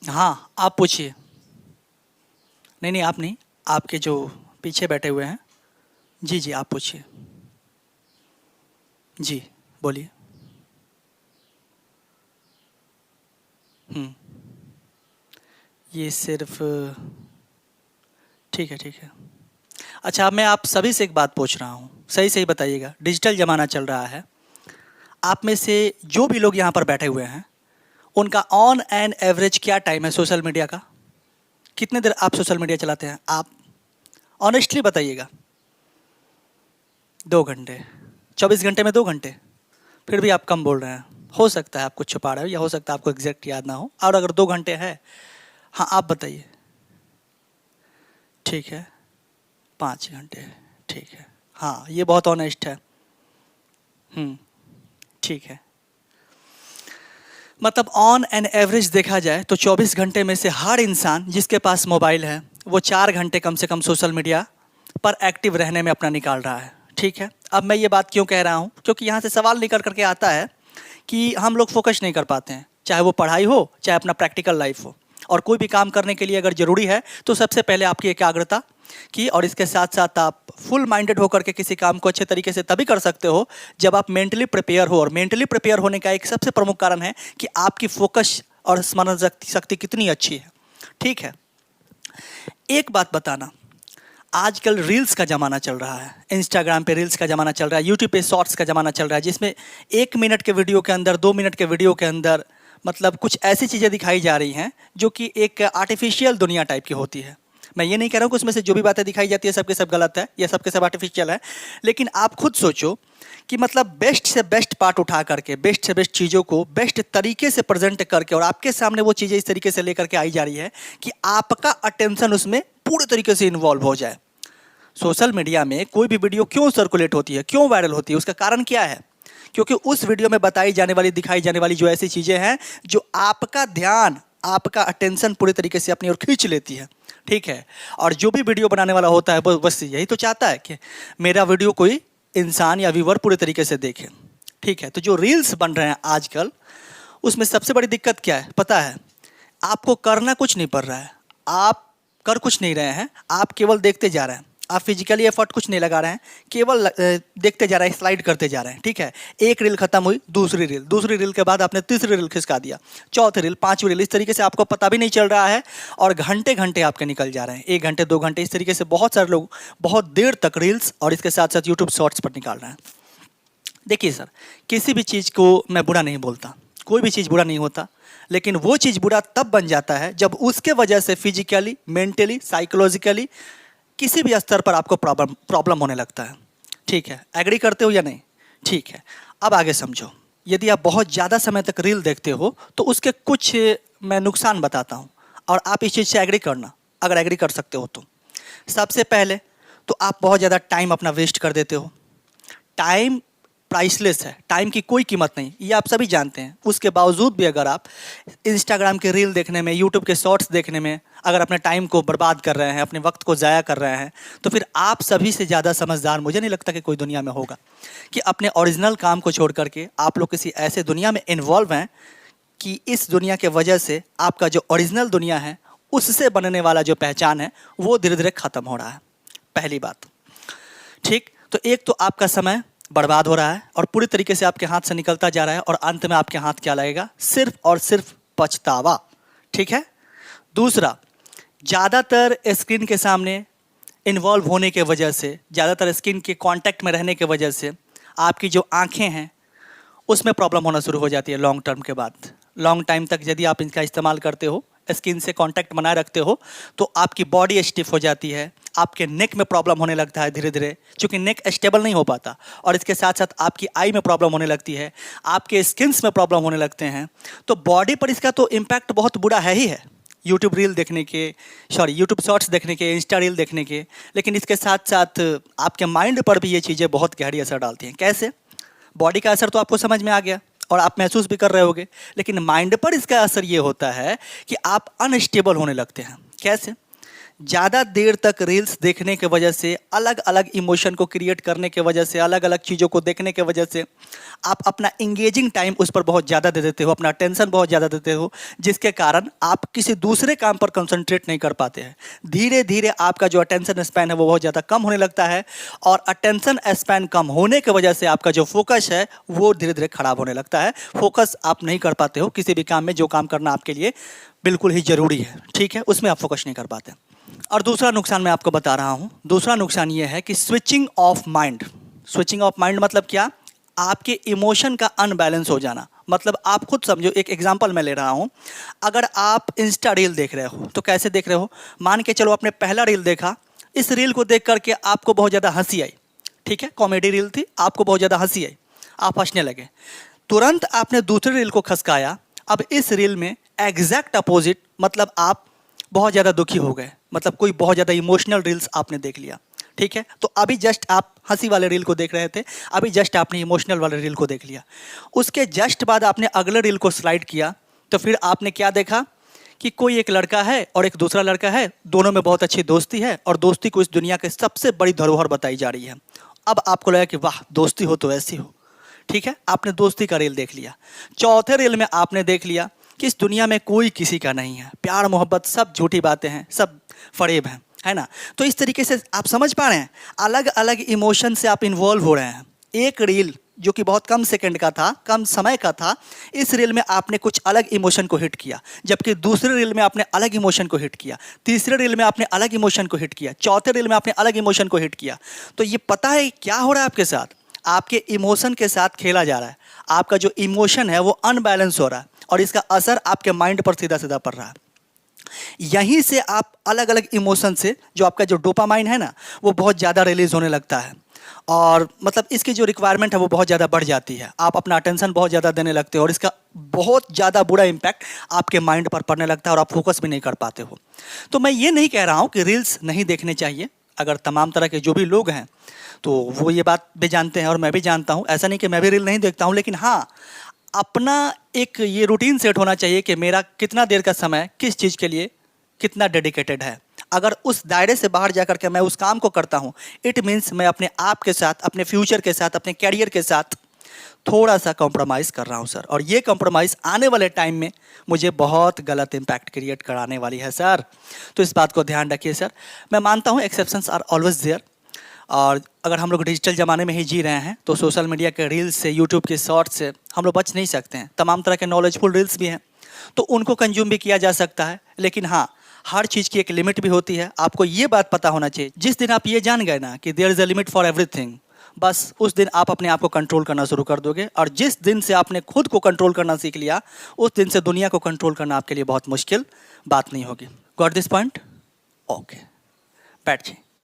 हाँ, आप पूछिए। नहीं, नहीं, आप नहीं, आपके जो पीछे बैठे हुए हैं। जी, जी, आप पूछिए। जी, बोलिए। हुँ, ये सिर्फ़ ठीक है, ठीक है। अच्छा, अब मैं आप सभी से एक बात पूछ रहा हूँ, सही-सही बताइएगा। डिजिटल ज़माना चल रहा है, आप में से जो भी लोग यहाँ पर बैठे हुए हैं, उनका ऑन एन एवरेज क्या टाइम है सोशल मीडिया का? कितने देर आप सोशल मीडिया चलाते हैं? आप ऑनेस्टली बताइएगा। 2 घंटे। 24 घंटे में 2 घंटे? फिर भी आप कम बोल रहे हैं। हो सकता है आप कुछ छुपा रहे हो या हो सकता है आपको एग्ज़ैक्ट याद ना हो और अगर 2 घंटे है, हाँ, आप बताइए। ठीक है, 5 घंटे, ठीक है। हाँ, ये बहुत ऑनेस्ट है। हुँ, ठीक है। मतलब ऑन एन एवरेज देखा जाए तो 24 घंटे में से हर इंसान जिसके पास मोबाइल है, वो 4 घंटे कम से कम सोशल मीडिया पर एक्टिव रहने में अपना निकाल रहा है। ठीक है? अब मैं ये बात क्यों कह रहा हूँ? क्योंकि यहाँ से सवाल निकल कर के आता है कि हम लोग फ़ोकस नहीं कर पाते हैं। चाहे वो पढ़ाई हो, चाहे अपना प्रैक्टिकल लाइफ़ हो। और कोई भी काम करने के लिए अगर ज़रूरी है, तो सबसे पहले आपकी एकाग्रता की और इसके साथ-साथ आप फुल माइंडेड होकर के किसी काम को अच्छे तरीके से तभी कर सकते हो, जब आप मेंटली प्रिपेयर हो और मेंटली प्रिपेयर होने का एक सबसे प्रमुख कारण है कि आपकी फ़ोकस और स्मरण शक्ति कितनी अच्छी है। ठीक है? एक बात बताना, आजकल रील्स का ज़माना चल रहा है। इंस्टाग्राम पे रील्स का ज़माना चल रहा है, यूट्यूब पे शॉर्ट्स का ज़माना चल रहा है, जिसमें 1 मिनट के वीडियो के अंदर, 2 मिनट के वीडियो के अंदर मतलब कुछ ऐसी चीज़ें दिखाई जा रही हैं, जो कि एक आर्टिफ़िशियल दुनिया टाइप की होती है। मैं ये नहीं कह रहा हूँ कि उसमें से जो भी बातें दिखाई जाती है, सब के सब गलत है या सब के सब आर्टिफ़िशियल है। लेकिन आप खुद सोचो कि मतलब बेस्ट से बेस्ट पार्ट उठा करके, बेस्ट से बेस्ट चीज़ों को बेस्ट तरीके से प्रेज़ेंट करके और आपके सामने वो चीज़ें इस तरीके से लेकर के आई जा रही है कि आपका अटेंशन उसमें पूरे तरीके से इन्वॉल्व हो जाए। सोशल मीडिया में कोई भी वीडियो क्यों सर्कुलेट होती है, क्यों वायरल होती है, उसका कारण क्या है? क्योंकि उस वीडियो में बताई जाने वाली, दिखाई जाने वाली जो ऐसी चीज़ें हैं, जो आपका ध्यान, आपका अटेंशन पूरे तरीके से अपनी ओर खींच लेती है। ठीक है? और जो भी वीडियो बनाने वाला होता है, वो बस यही तो चाहता है कि मेरा वीडियो कोई इंसान या व्यूअर पूरे तरीके से देखे। ठीक है? तो जो रील्स बन रहे हैं आजकल, उसमें सबसे बड़ी दिक्कत क्या है, पता है? आपको करना कुछ नहीं पड़ रहा है। आप कर कुछ नहीं रहे हैं, आप केवल देखते जा रहे हैं। आप फिजिकली एफर्ट कुछ नहीं लगा रहे हैं, केवल देखते जा रहे हैं, स्लाइड करते जा रहे हैं। ठीक है? एक रील खत्म हुई, दूसरी रील के बाद आपने तीसरी रील खिसका दिया, चौथी रील, पांचवी रील, इस तरीके से आपको पता भी नहीं चल रहा है और घंटे घंटे आपके निकल जा रहे हैं। 1 घंटे, 2 घंटे, इस तरीके से बहुत सारे लोग बहुत देर तक रील्स और इसके साथ साथ यूट्यूब शॉर्ट्स पर निकाल रहे हैं। देखिए सर, किसी भी चीज़ को मैं बुरा नहीं बोलता, कोई भी चीज़ बुरा नहीं होता, लेकिन वो चीज़ बुरा तब बन जाता है जब उसके वजह से फिजिकली, मेंटली, साइकोलॉजिकली किसी भी स्तर पर आपको प्रॉब्लम प्रॉब्लम होने लगता है। ठीक है? एग्री करते हो या नहीं? ठीक है। अब आगे समझो, यदि आप बहुत ज़्यादा समय तक रील देखते हो तो उसके कुछ मैं नुकसान बताता हूँ और आप इस चीज़ से एग्री करना, अगर एग्री कर सकते हो तो। सबसे पहले तो आप बहुत ज़्यादा टाइम अपना वेस्ट कर देते हो। टाइम प्राइसलेस है, टाइम की कोई कीमत नहीं, ये आप सभी जानते हैं। उसके बावजूद भी अगर आप इंस्टाग्राम के रील देखने में, यूट्यूब के शॉर्ट्स देखने में अगर अपने टाइम को बर्बाद कर रहे हैं, अपने वक्त को ज़ाया कर रहे हैं, तो फिर आप सभी से ज़्यादा समझदार मुझे नहीं लगता कि कोई दुनिया में होगा कि अपने ओरिजिनल काम को छोड़ करके आप लोग किसी ऐसे दुनिया में इन्वॉल्व हैं कि इस दुनिया के वजह से आपका जो ओरिजिनल दुनिया है, उससे बनने वाला जो पहचान है, वो धीरे धीरे ख़त्म हो रहा है। पहली बात। ठीक? तो एक तो आपका समय बर्बाद हो रहा है और पूरी तरीके से आपके हाथ से निकलता जा रहा है और अंत में आपके हाथ क्या लगेगा? सिर्फ और सिर्फ पछतावा। ठीक है? दूसरा, ज़्यादातर स्क्रीन के सामने इन्वॉल्व होने के वजह से, ज़्यादातर स्क्रीन के कांटेक्ट में रहने की वजह से आपकी जो आँखें हैं, उसमें प्रॉब्लम होना शुरू हो जाती है लॉन्ग टर्म के बाद। लॉन्ग टाइम तक यदि आप इनका इस्तेमाल करते हो, स्किन से कांटेक्ट बनाए रखते हो, तो आपकी बॉडी स्टिफ हो जाती है, आपके नेक में प्रॉब्लम होने लगता है धीरे धीरे, चूँकि नेक स्टेबल नहीं हो पाता और इसके साथ साथ आपकी आई में प्रॉब्लम होने लगती है, आपके स्किन्स में प्रॉब्लम होने लगते हैं। तो बॉडी पर इसका तो इम्पैक्ट बहुत बुरा है ही है, यूट्यूब रील देखने के, सॉरी यूट्यूब शॉर्ट्स देखने के, इंस्टा रील देखने के। लेकिन इसके साथ साथ आपके माइंड पर भी ये चीज़ें बहुत गहरी असर डालती हैं। कैसे? बॉडी का असर तो आपको समझ में आ गया और आप महसूस भी कर रहे होगे, लेकिन माइंड पर इसका असर ये होता है कि आप अनस्टेबल होने लगते हैं। कैसे? ज़्यादा देर तक रील्स देखने के वजह से, अलग अलग इमोशन को क्रिएट करने के वजह से, अलग अलग चीज़ों को देखने के वजह से आप अपना इंगेजिंग टाइम उस पर बहुत ज़्यादा दे देते हो, अपना टेंशन बहुत ज़्यादा देते हो, जिसके कारण आप किसी दूसरे काम पर कंसंट्रेट नहीं कर पाते हैं। धीरे धीरे आपका जो अटेंशन स्पैन है वो बहुत ज़्यादा कम होने लगता है, और अटेंशन स्पैन कम होने की वजह से आपका जो फोकस है वो धीरे धीरे खराब होने लगता है। फोकस आप नहीं कर पाते हो किसी भी काम में, जो काम करना आपके लिए बिल्कुल ही ज़रूरी है, ठीक है, उसमें आप फोकस नहीं कर पाते। और दूसरा नुकसान मैं आपको बता रहा हूँ। दूसरा नुकसान ये है कि switching off mind. Switching off mind मतलब क्या? आपके इमोशन का अनबैलेंस हो जाना। मतलब आप खुद समझो, एक एग्जांपल मैं ले रहा हूँ। अगर आप इंस्टा रील देख रहे हो तो कैसे देख रहे हो? मान के चलो आपने पहला रील देखा, इस रील को देख करके आपको बहुत ज़्यादा हंसी आई, ठीक है, कॉमेडी रील थी, आपको बहुत ज़्यादा हंसी आई, आप हंसने लगे। तुरंत आपने दूसरी रील को खसकाया, अब इस रील में एग्जैक्ट अपोजिट, मतलब आप बहुत ज़्यादा दुखी हो गए, मतलब कोई बहुत ज़्यादा इमोशनल रील्स आपने देख लिया, ठीक है। तो अभी जस्ट आप हंसी वाले रील को देख रहे थे, अभी जस्ट आपने इमोशनल वाले रील को देख लिया। उसके जस्ट बाद आपने अगले रील को स्लाइड किया, तो फिर आपने क्या देखा कि कोई एक लड़का है और एक दूसरा लड़का है, दोनों में बहुत अच्छी दोस्ती है, और दोस्ती को इस दुनिया की सबसे बड़ी धरोहर बताई जा रही है। अब आपको लगा कि वाह, दोस्ती हो तो ऐसी हो, ठीक है, आपने दोस्ती का रील देख लिया। चौथे रील में आपने देख लिया कि इस दुनिया में कोई किसी का नहीं है, प्यार मोहब्बत सब झूठी बातें हैं, सब फरेब हैं, है ना। तो इस तरीके से आप समझ पा रहे हैं, अलग अलग इमोशन से आप इन्वॉल्व हो रहे हैं। एक रील जो कि बहुत कम सेकंड का था, कम समय का था, इस रील में आपने कुछ अलग इमोशन को हिट किया, जबकि दूसरे रील में आपने अलग इमोशन को हिट किया, तीसरे रील में आपने अलग इमोशन को हिट किया, चौथे रील में आपने अलग इमोशन को हिट किया। तो ये पता है क्या हो रहा है आपके साथ? आपके इमोशन के साथ खेला जा रहा है। आपका जो इमोशन है वो अनबैलेंस हो रहा है, और इसका असर आपके माइंड पर सीधा सीधा पड़ रहा है। यहीं से आप अलग अलग इमोशन से, जो आपका जो डोपामाइन है ना, वो बहुत ज़्यादा रिलीज होने लगता है, और मतलब इसकी जो रिक्वायरमेंट है वो बहुत ज़्यादा बढ़ जाती है। आप अपना अटेंशन बहुत ज़्यादा देने लगते हो, और इसका बहुत ज़्यादा बुरा इम्पैक्ट आपके माइंड पर पड़ने लगता है, और आप फोकस भी नहीं कर पाते हो। तो मैं ये नहीं कह रहा हूँ कि रील्स नहीं देखने चाहिए। अगर तमाम तरह के जो भी लोग हैं तो वो ये बात भी जानते हैं, और मैं भी जानता हूँ, ऐसा नहीं कि मैं भी रील नहीं देखता हूँ, लेकिन हाँ, अपना एक ये रूटीन सेट होना चाहिए कि मेरा कितना देर का समय किस चीज़ के लिए कितना डेडिकेटेड है। अगर उस दायरे से बाहर जाकर के मैं उस काम को करता हूँ, इट मीन्स मैं अपने आप के साथ, अपने फ्यूचर के साथ, अपने कैरियर के साथ थोड़ा सा कॉम्प्रोमाइज़ कर रहा हूँ सर, और ये कॉम्प्रोमाइज़ आने वाले टाइम में मुझे बहुत गलत इम्पैक्ट क्रिएट कराने वाली है सर। तो इस बात को ध्यान रखिए सर। मैं मानता हूँ एक्सेप्शंस आर ऑलवेज देयर, और अगर हम लोग डिजिटल ज़माने में ही जी रहे हैं तो सोशल मीडिया के रील्स से, यूट्यूब के शॉर्ट्स से हम लोग बच नहीं सकते हैं। तमाम तरह के नॉलेजफुल रील्स भी हैं, तो उनको कंज्यूम भी किया जा सकता है, लेकिन हाँ, हर चीज़ की एक लिमिट भी होती है। आपको ये बात पता होना चाहिए, जिस दिन आप ये जान गए ना कि there is a limit for everything, बस उस दिन आप अपने आप को कंट्रोल करना शुरू कर दोगे। और जिस दिन से आपने खुद को कंट्रोल करना सीख लिया, उस दिन से दुनिया को कंट्रोल करना आपके लिए बहुत मुश्किल बात नहीं होगी। Got this point? ओके, बैठ जाइए।